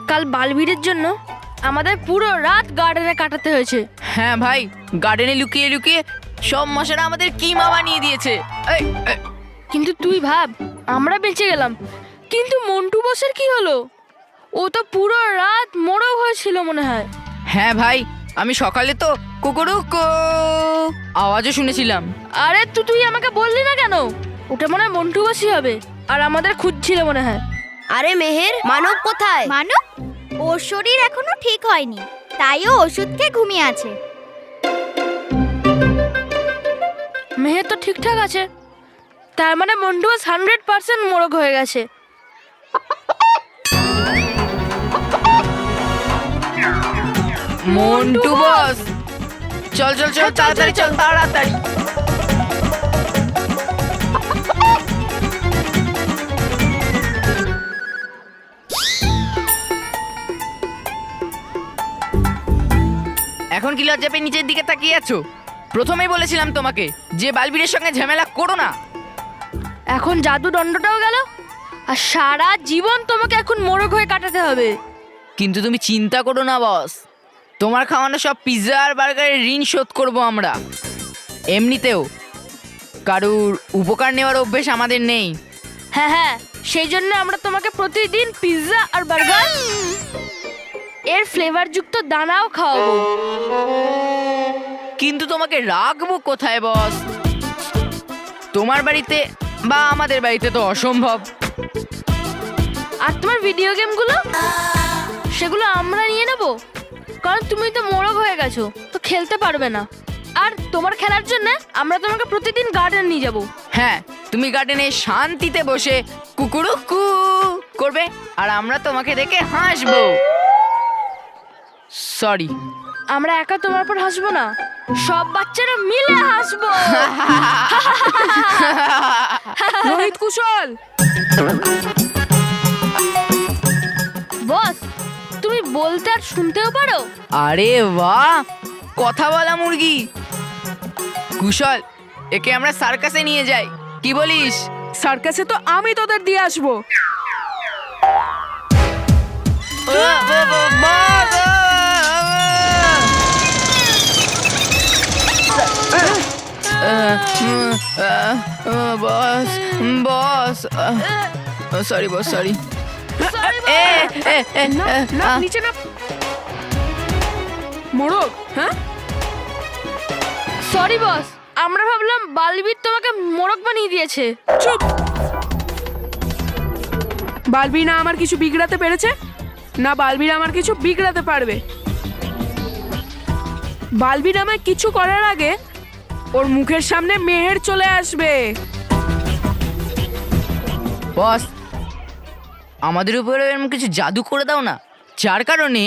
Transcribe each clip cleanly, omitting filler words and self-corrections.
কাল বালবীরের জন্য আমাদের পুরো রাত গার্ডেনে কাটাতে হয়েছে। হ্যাঁ ভাই, গার্ডেনে লুকিয়ে লুকিয়ে সব মশারা আমাদের কিমা বানিয়ে দিয়েছে। কিন্তু তুই ভাব, আমরা বেঁচে গেলাম, কিন্তু মন্টু বসের কি হলো? ও তো পুরো রাত মোড়ক হয়েছিল মনে হয়। হ্যাঁ ভাই, আমি সকালে তো কুকুরুকু আওয়াজও শুনেছিলাম। আরে তুই আমাকে বললি না কেন? ওটা মনে হয় মন্টু বসই হবে, আর আমাদের খুঁজছিল মনে হয়। আরে মেহের, মানব কোথায়? মানব ওর শরীর এখনো ঠিক হয়নি, তাই ও ওষুধ খেয়ে ঘুমিয়ে আছে। মেহের তো ঠিকঠাক আছে, তার মানে মন্টু বস 100% মোড়ক হয়ে গেছে। মন্টু বস, চল চল চল, তাড়াতাড়ি চল, তাড়াতাড়ি। এখন কি লজ্জা পেয়ে নিচের দিকে তাকিয়ে আছো? প্রথমেই বলেছিলাম তোমাকে যে বালবীরের সঙ্গে ঝামেলা করো না। এখন জাদু দণ্ডটাও গেল, আর সারা জীবন তোমাকে এখন মোড়ক হয়ে কাটাতে হবে। কিন্তু তুমি চিন্তা করো না বস, তোমার খাওয়ানো সব পিৎজা আর বার্গারের ঋণ শোধ করবো আমরা। এমনিতেও কারুর উপকার নেওয়ার অভ্যেস আমাদের নেই। হ্যাঁ হ্যাঁ, সেই জন্য আমরা তোমাকে প্রতিদিন পিৎজা আর বার্গার এর ফ্লেভারযুক্ত দানাও খাওয়াবো। কিন্তু তোমাকে রাখবো কোথায় বস? তোমার বাড়িতে বা আমাদের বাড়িতে তো অসম্ভব। আর তোমার ভিডিও গেমগুলো, সেগুলো আমরা নিয়ে নেব, কারণ তুমি তো মোড়ক হয়ে গেছো, তো খেলতে পারবে না। আর তোমার খেলার জন্য আমরা তোমাকে প্রতিদিন গার্ডেন নিয়ে যাব। হ্যাঁ, তুমি গার্ডেনে শান্তিতে বসে কুকুরুকু করবে, আর আমরা তোমাকে দেখে হাসবো। সরি, আমরা একা তোমার উপর হাসবো না, সব বাচ্চারা মিলে হাসবো। রোহিত, কুশল, বস, তুমি বলতে আর শুনতেও পারো? আরে বাহ, কথা বলা মুরগি। কুশল, একে আমরা সার্কাসে নিয়ে যাই, কি বলিস? সার্কাসে তো আমি তোদের দিয়ে আসবো। বস বস, সরি বস, সরি। না, নিচে না। মোড়ক, হ্যাঁ? সরি বস, আমরা ভাবলাম বালবীর তোমাকে মোড়ক বানিয়ে দিয়েছে। চুপ! বালবি না আমার কিছু বিগড়াতে পেরেছে, না বালবির আমার কিছু বিগড়াতে পারবে। বালবির আমায় কিছু করার আগে ওর মুখের সামনে মেহের চলে আসবে। বস, আমাদের উপরে এরকম কিছু জাদু করে দাও না, যার কারণে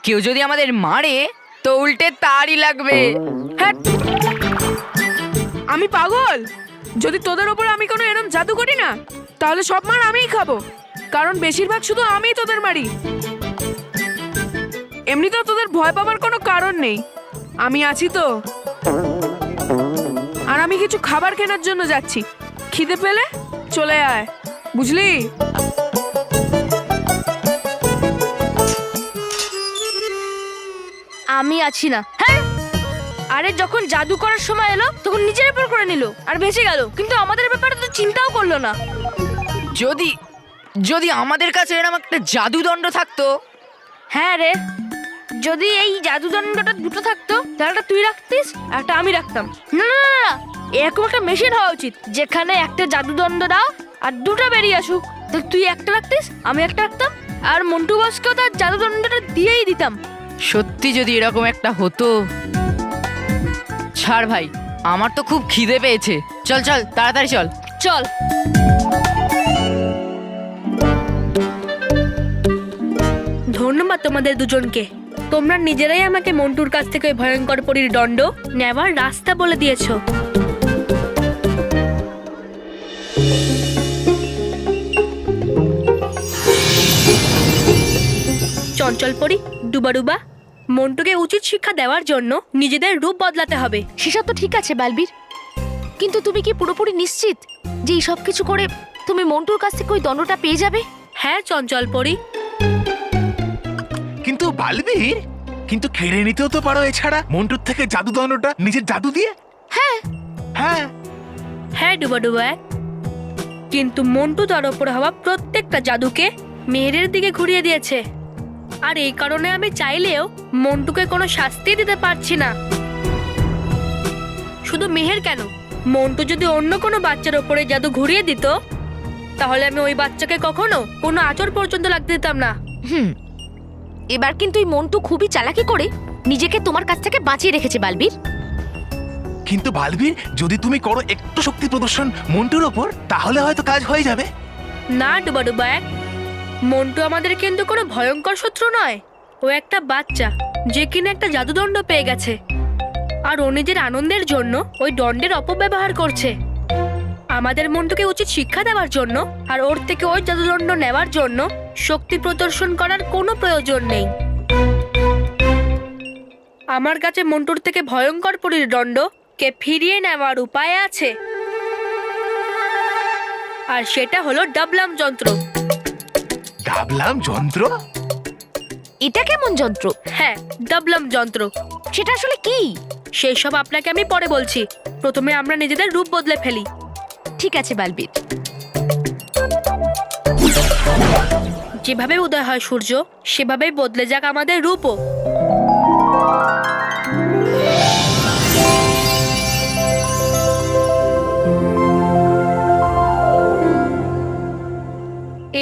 কেউ যদি আমাদের মারে তো উল্টে তারই লাগবে। হ্যাঁ, আমি পাগল? যদি তোদের ওপর আমি কোনো এরকম জাদু করি না, তাহলে সব মার আমিই খাবো, কারণ বেশিরভাগ শুধু আমিই তোদের মারি। এমনিতেও তোদের ভয় পাবার কোনো কারণ নেই, আমি আছি তো। আর আমি কিছু খাবার কেনার জন্য যাচ্ছি, খিদে পেলে চলে আয়, বুঝলি? আমি আছি না। হ্যাঁ, আরে যখন জাদু করার সময় এলো তখন নিজের উপর করে নিল আর বেঁচে গেল, কিন্তু আমাদের ব্যাপারে তো চিন্তাও করলো না। যদি যদি আমাদের কাছে এরকম একটা জাদুদণ্ড থাকতো। হ্যাঁ রে, যদি এই জাদুদণ্ডটা দুটো থাকতো, তাহলে একটা তুই রাখতিস, একটা আমি রাখতাম। না না না না, এরকম একটা মেশিন হওয়া উচিত যেখানে একটা জাদুদণ্ড দাও আর দুটো বেরিয়ে আসুক। তো তুই একটা রাখতিস, আমি একটা রাখতাম, আর মন্টু বসকেও তার জাদুদণ্ডটা দিয়েই দিতাম। সত্যি যদি এরকম একটা হতো। ছাড় ভাই, আমার তো খুব খিদে পেয়েছে, চল চল তাড়াতাড়ি চল। চল। ধন্যবাদ তোমাদের দুজনকে, তোমরা নিজেরাই আমাকে মন্টুর কাছ থেকে ওই ভয়ঙ্কর পরীর দণ্ড নেওয়ার রাস্তা বলে দিয়েছো। চঞ্চল পরী, ডুবাডুবা, মন্টুকে উচিত শিক্ষা দেওয়ার জন্য নিজেদের রূপ বদলাতে হবে। সেসব তো ঠিক আছে বালবীর, কিন্তু তুমি কি পুরোপুরি নিশ্চিত যে এই সব কিছু করে তুমি মন্টুর কাছ থেকে ওই দণ্ডটা পেয়ে যাবে? হ্যাঁ চঞ্চল পরি। কিন্তু বালবীর, কিন্তু কেড়ে নিতেও তো পারো এছাড়া মন্টুর থেকে জাদুদণ্ডটা নিজের জাদু দিয়ে। হ্যাঁ হ্যাঁ হ্যাঁ ডুবা এক। কিন্তু মন্টু তার ওপর হওয়া প্রত্যেকটা জাদুকে মেহেরের দিকে ঘুরিয়ে দিয়েছে, আর এই কারণে আমি চাইলেও মন্টুকে কোনো শাস্তি দিতে পারছি না। শুধু মেহের কেন, মন্টু যদি অন্য কোনো বাচ্চার ওপরে জাদু ঘুরিয়ে দিত, তাহলে আমি ওই বাচ্চাকে কখনো কোনো আঁচড় পর্যন্ত লাগতে দিতাম না। এবার কিন্তু এই মন্টু খুবই চালাকি করে নিজেকে তোমার কাছ থেকে বাঁচিয়ে রেখেছে বালবীর। কিন্তু বালবীর, যদি তুমি করো একটু শক্তি প্রদর্শন মন্টুর ওপর, তাহলে হয়তো কাজ হয়ে যাবে। না ডুবা এক, মন্টু আমাদের কিন্তু কোনো ভয়ঙ্কর শত্রু নয়। ও একটা বাচ্চা যে কিনা একটা জাদুদণ্ড পেয়ে গেছে, আর ও নিজের আনন্দের জন্য ওই দণ্ডের অপব্যবহার করছে। আমাদের মন্টুকে উচিত শিক্ষা দেওয়ার জন্য আর ওর থেকে ওই জাদুদণ্ড নেওয়ার জন্য শক্তি প্রদর্শন করার কোনো প্রয়োজন নেই। আমার কাছে মন্টুর থেকে ভয়ঙ্কর পরীর দণ্ডকে ফিরিয়ে নেওয়ার উপায় আছে, আর সেটা হলো ডাবলাম যন্ত্র। ডাবলাম যন্ত্র? এটা কেমন যন্ত্র? হ্যাঁ, ডাবলাম যন্ত্র। সেটা আসলে কি? সেই সব আপনাকে আমি পরে বলছি, প্রথমে আমরা নিজেদের রূপ বদলে ফেলি। ঠিক আছে বালবীর। যেভাবে উদয় হয় সূর্য, সেভাবেই বদলে যাক আমাদের রূপও।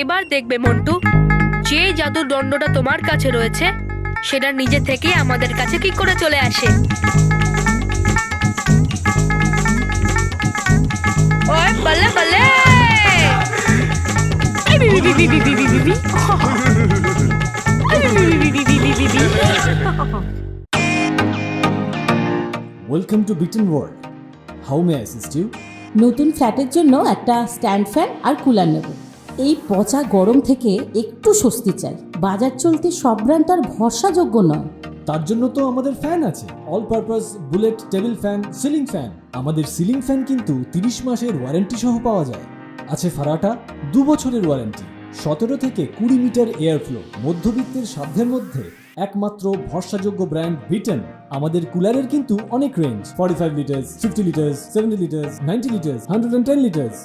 এবার দেখবে মন্টু, যে জাদুর দণ্ডটা তোমার কাছে রয়েছে সেটা নিজে থেকে আমাদের কাছে কি করে চলে আসে। ওই বলে বলে welcome to bitten world. How may I assist you? নতুন ফ্ল্যাটের জন্য একটা স্ট্যান্ড ফ্যান আর কুলার নেব। এই পচা গরম থেকে একটু স্বস্তি চাই। বাজার চলতে সব ব্র্যান্ড আর ভরসাযোগ্য নয়। তার জন্য তো আমাদের ফ্যান আছে, all purpose bullet table fan, ceiling fan. আমাদের সিলিং ফ্যান কিন্তু 30 মাসের ওয়ারেন্টি সহ পাওয়া যায়। আছে ফারাটা 2 বছরের ওয়ারেন্টি, 17 থেকে 20 মিটার এয়ার ফ্লো, মধ্যবিত্তের সাধ্যের মধ্যে একমাত্র ভরসাযোগ্য ব্র্যান্ড বিটেন। আমাদের কুলারের কিন্তু অনেক range, 45 litres, 50 litres, 70 litres, 90 litres, 110 litres.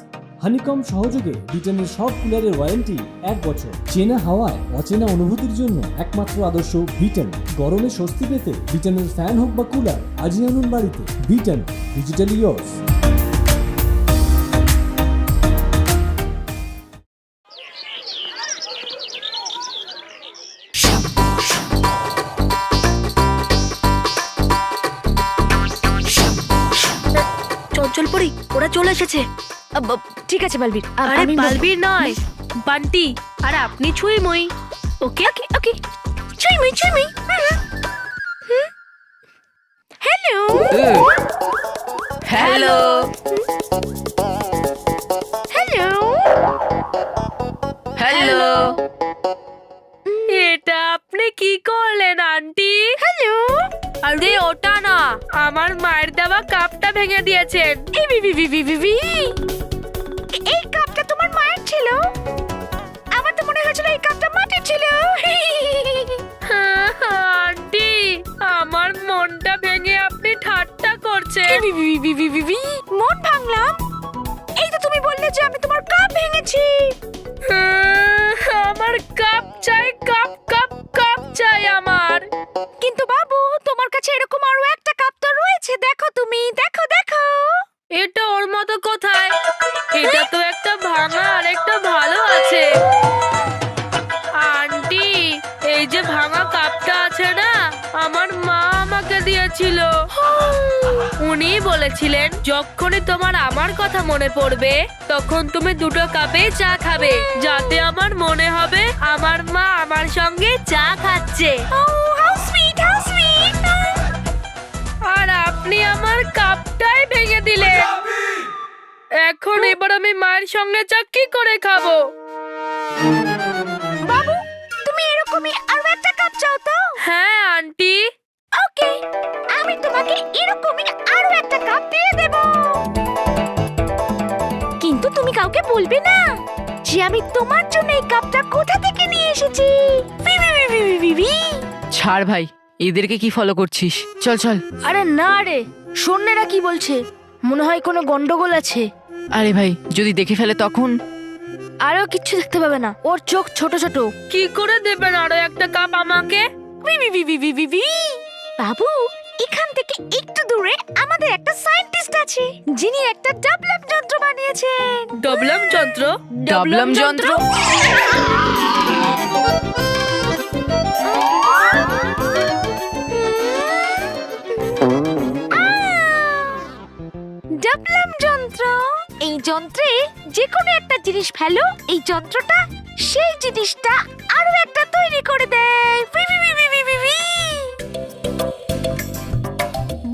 Honeycomb সহযোগে বিটেনের সব কুলারের ওয়ারেন্টি 1 বছর। চেনা হাওয়ায় অচেনা অনুভূতির জন্য একমাত্র আদর্শ বিটেন। গরমে স্বস্তি পেতে বিটেনের ফ্যান হোক বা কুলার, আজই আনুন বাড়িতে। Beaten, digitally yours. চঞ্চল পরি, ওরা চলে এসেছে। ঠিক আছে বালবীর। আরে বালবীর নয়, বান্টি, আর আপনি ছুঁই মই। ওকে ওকে ওকে, ছুঁই মুই ছুঁই মুই। Hello hello, hello hello. এটা আপনি কি করলেন আন্টি? হ্যালো। আরে ওটা না, আমার মায়ের দেওয়া কাপটা ভেঙে দিয়েছেন। এই কাপটা তোমার মায়ের ছিল? আমার তো মনে হয়েছিল এই কাপটা মাটির ছিল। আন্টি, আমার মনটা ভেঙে আপনি ঠাট্টা করছেন। মন ভাঙলাম? এই তো তুমি বললে যে আমি তোমার কাপ ভেঙেছি। আমার কাপ চাই, কাপ কাপ কাপ চাই আমার। কিন্তু বাবু, তোমার কাছে এরকম আরো একটা কাপ তো রয়েছে, দেখো তুমি, দেখো দেখো। এটা ওর মতো কোথায়? এটা তো একটা ভাঙা আর একটা ভালো আছে। আন্টি, এই যে ভাঙা কাপটা আছে না, আমার মা আমাকে দিয়েছিল। উনি বলেছিলেন যখনই তোমার আমার কথা মনে পড়বে তখন তুমি 2টো কাপে চা খাবে, যাতে আমার মনে হবে আমার মা আমার সঙ্গে চা খাচ্ছে। আর আপনি আমার কাপটাই ভেঙে দিলেন। এখন এবার আমি মায়ের সঙ্গে চা কি করে খাবো? বাবু, তুমি এরকমই আরো একটা কাপ চাও তো? হ্যাঁ আন্টি। ওকে, আমি তোমাকে এরকমই আরো একটা কাপ দিয়ে দেব। কিন্তু তুমি কাউকে বলবে না যে আমি তোমার জন্য এই কাপটা এসেছি। বি বি বি বি বি বি। ছাড় ভাই, এদেরকে কি ফলো করছিস? চল চল। আরে না রে, শোন না এরা কি বলছে, মনে হয় কোনো গন্ডগোল আছে। আরে ভাই, যদি দেখে ফেলে তখন? আরও কিচ্ছু দেখতে পাবে না, ওর চোখ ছোট ছোট। কি করে দেবেন আরো একটা কাপ আমাকে? বি বি বি বি বি বি বি। বাবু, এখান থেকে একটু দূরে আমাদের একটা সায়েন্টিস্ট আছে, যিনি একটা ডাবলাম যন্ত্র বানিয়েছেন। ডবলাম যন্ত্র? ডাবলাম যন্ত্র? ডাবলাম যন্ত্র। এই যন্ত্রে যে কোনো একটা জিনিস ফেলো, এই যন্ত্রটা সেই জিনিসটা আরো একটা তৈরি করে দেয়। বি বি বি বি বি বি বি।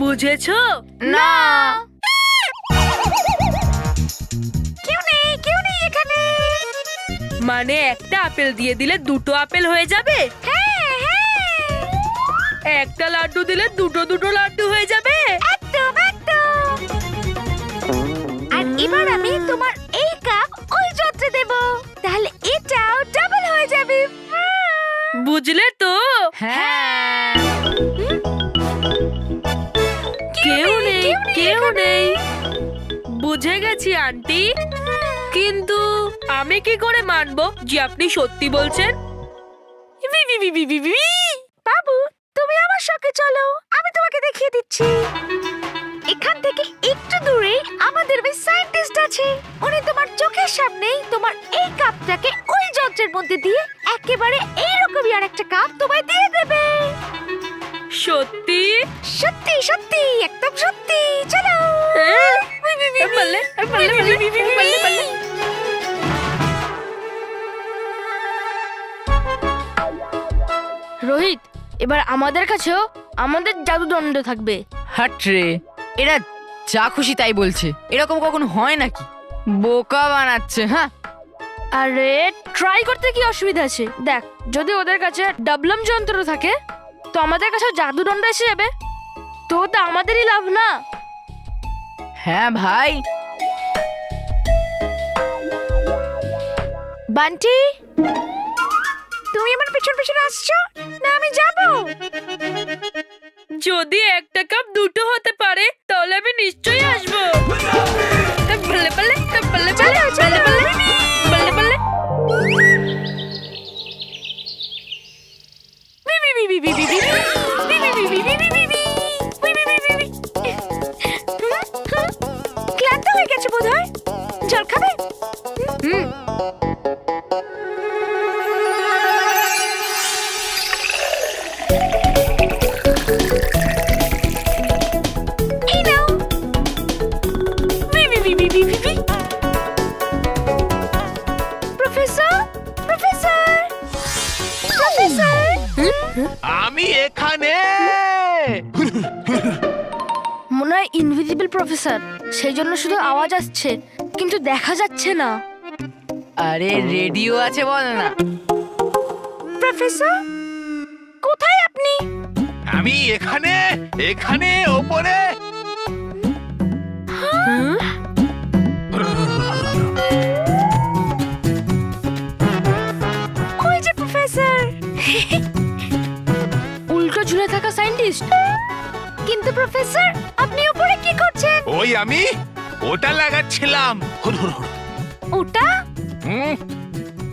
বুঝেছো? না। কেউ নেই এখানে। মানে একটা আপেল দিয়ে দিলে দুটো আপেল হয়ে যাবে? হ্যাঁ হ্যাঁ, একটা লাড্ডু দিলে দুটো দুটো লাড্ডু হয়ে যাবে? একদম একদম। আর এবার আমি তোমার এই কাপ ওই যন্ত্রে দেব, তাহলে এটাও ডাবল হয়ে যাবে। বুঝলে তো? হ্যাঁ। কেউ নেই। বুঝে গেছি আন্টি, কিন্তু আমি কি করে মানবো যে আপনি সত্যি বলছেন? বি বি বি বি বি বি। বাবু, তুমি আমার সঙ্গে চলো, আমি তোমাকে দেখিয়ে দিচ্ছি। এখান থেকে একটু দূরে আমাদের ওই সায়েন্টিস্ট আছে, উনি তোমার চোখের সামনেই তোমার এই কাপটাকে ওই যন্ত্রের মধ্যে দিয়ে একেবারে এইরকমই আর একটা কাপ তোমায় দিয়ে দেবে। সত্যি? সত্যি সত্যি, একদম সত্যি। চলো। বললে রোহিত, এবার আমাদের কাছেও আমাদের জাদুদণ্ড থাকবে। হাট রে, এরা যা খুশি তাই বলছে, এরকম কখনো হয় নাকি? বোকা বানাচ্ছে। হ্যাঁ, আরে ট্রাই করতে কি অসুবিধা আছে? দেখ, যদি ওদের কাছে ডাবলাম যন্ত্র থাকে তো আমাদের কাছে জাদুদণ্ড এসে যাবে, তো ওটা আমাদেরই লাভ না? হ্যাঁ ভাই। বান্টি, তুমি আমার পেছন পেছন আসছো না? আমি যাব। যদি একটা কাপ দুটো হতে পারে তাহলে আমি নিশ্চয়ই আসবো। বললে বললে বললে চলো, চলো। বললে বললে। ক্লান্ত হয়ে গেছে বোধহয়, জল খাবে? এই নাও। Professor, professor, professor. আমি এখানে। মনে হয় ইনভিজিবল প্রফেসর, সেই জন্য শুধু আওয়াজ আসছে কিন্তু দেখা যাচ্ছে না। আরে রেডিও আছে, বল না। প্রফেসর, কোথায় আপনি? আমি এখানে, এখানে ওপরে। ওই যে প্রফেসর। উল্টো ঝুলে থাকা সায়েন্টিস্ট। কিন্তু প্রফেসর, আপনি উপরে কি করছেন? ওই আমি ওটা লাগাচ্ছিলাম। ওটা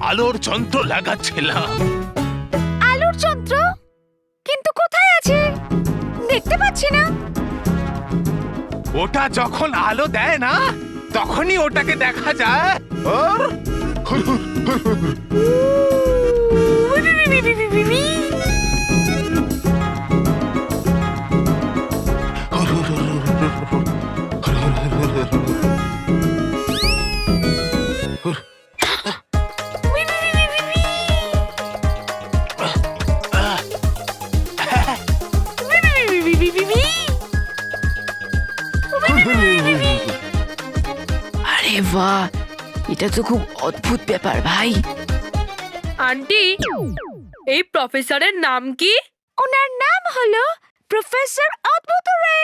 আলোর যন্ত্র লাগাচ্ছিলাম। আলোর যন্ত্র? কিন্তু কোথায় আছে? দেখতে পাচ্ছি না। ওটা যখন আলো দেয় না, তখনই ওটাকে দেখা যায়। আরে বাহ, এটা তো খুব অদ্ভুত ব্যাপার ভাই। আন্টি, এই প্রফেসরের নাম কি? ওনার নাম হলো প্রফেসর অদ্ভুত রে।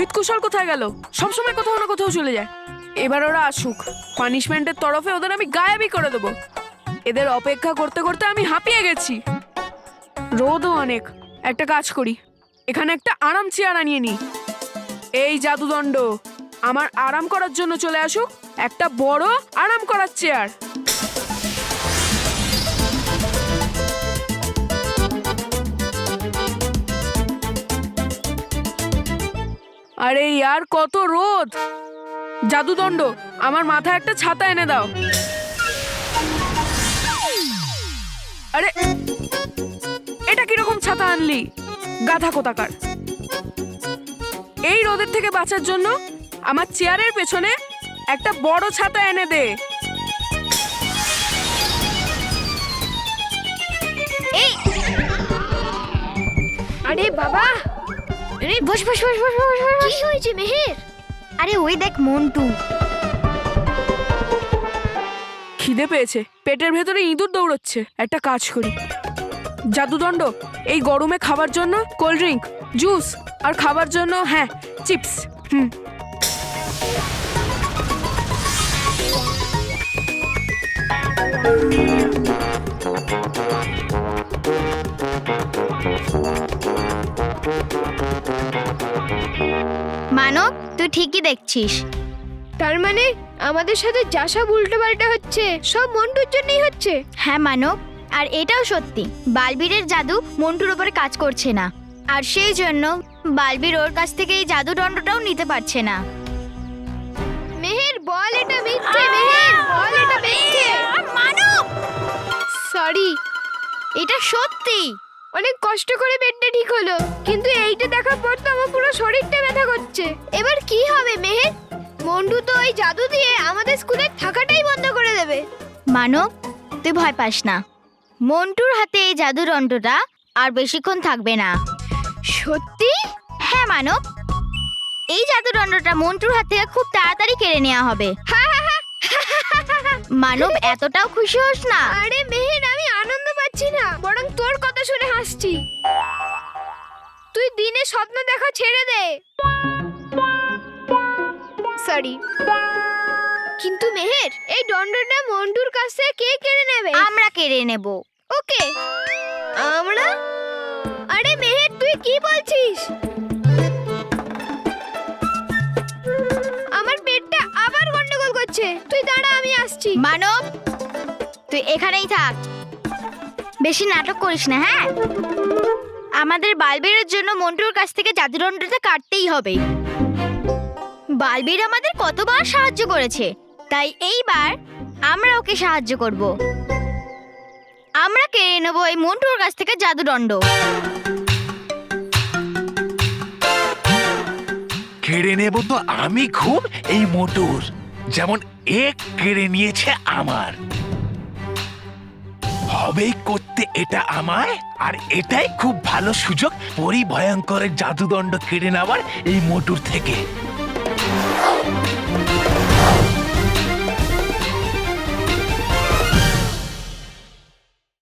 অমিত কুশল কোথায় গেল? সবসময় কোথাও না কোথাও চলে যায়। এবার ওরা আসুক, পানিশমেন্টের তরফে ওদের আমি গায়েবই করে দেবো। এদের অপেক্ষা করতে করতে আমি হাঁপিয়ে গেছি। রোদও অনেক। একটা কাজ করি, এখানে একটা আরাম চেয়ার আনিয়ে নি। এই জাদুদণ্ড আমার আরাম করার জন্য চলে আসুক, একটা বড় আরাম করার চেয়ার। আরে ইয়ার কত রোদ! জাদুদণ্ড আমার মাথায় একটা ছাতা এনে দাও। আরে এটা কিরকম ছাতা আনলি, গাধা কোথাকার! এই রোদের থেকে বাঁচার জন্য আমার চেয়ারের পেছনে একটা বড় ছাতা এনে দে। আরে বাবা, আরে বস বস বস বস বস বস। কি হয়েছে মেহের? আরে ওই দেখ মন্টু। খিদে পেয়েছে, পেটের ভেতরে ইঁদুর দৌড়চ্ছে। একটা কাজ করি, জাদুদণ্ড এই গরমে খাবার জন্য কোল্ড ড্রিঙ্ক, জুস, আর খাবার জন্য হ্যাঁ চিপস। মানব, তুই ঠিকই দেখছিস। তার মানে আমাদের সাথে যা সব উল্টোপাল্টা হচ্ছে সব মন্টুর জন্যই হচ্ছে। হ্যাঁ মানব, আর এটাও সত্যি, বালবীরের জাদু মন্টুর উপরে কাজ করছে না, আর সেই জন্য বালবীর ওর কাছ থেকে এই জাদুদণ্ডটাও নিতে পারছে না। মেহের বল এটা মিথ্যে, মেহের বল এটা মিথ্যে। মানব, সরি, এটা সত্যি। অনেক কষ্ট করে পেটটা ঠিক হলো, কিন্তু এইটা দেখার পর তো আমার পুরো শরীরটা ব্যথা করছে। এবার কি হবে মেহের? মন্টু তো ওই জাদু দিয়ে আমাদের স্কুলে থাকাটাই বন্ধ করে দেবে। মানব, তুই ভয় পাস না, মন্টুর হাতে এই জাদুদণ্ডটা আর বেশিক্ষণ থাকবে না। সত্যি? হ্যাঁ মানব, এই জাদুদণ্ডটা মন্টুর হাত থেকে খুব তাড়াতাড়ি কেড়ে নেওয়া হবে। মানব, এতটাও খুশি হোস না। আরে মেহের, আমি আনন্দ পাচ্ছি না, বরং তোর কথা শুনে হাসছি। তুই দিনে স্বপ্ন দেখা ছেড়ে দে। সরি, কিন্তু মেহের এই দণ্ডটা মন্টুর কাছ থেকে কে কেড়ে নেবে? আমরা কেড়ে নেব। ওকে, আমরা? আরে মেহের, তুই কি বলছিস? আমার পেটটা আবার গন্ডগোল করছে। তুই দাঁড়া, আমি আসছি। মানব, তুই এখানেই থাক, বেশি নাটক করিস না। হ্যাঁ, আমাদের বালবীরের জন্য মন্টুর কাছ থেকে জাদুদণ্ডটা কাটতেই হবে। বালবীর আমাদের কতবার সাহায্য করেছে, তাই এইবার আমরা ওকে সাহায্য করব। আমরা কেড়ে নেব এই মন্টুর কাছ থেকে জাদুদণ্ড। কেড়ে নেব তো আমি খুব এই মোটর, যেমন এক কেড়ে নিয়েছে আমার। হবেই করতে এটা আমায়, আর এটাই খুব ভালো সুযোগ পরিভয়ঙ্করের জাদুদণ্ড কেড়ে নেওয়ার এই মোটর থেকে।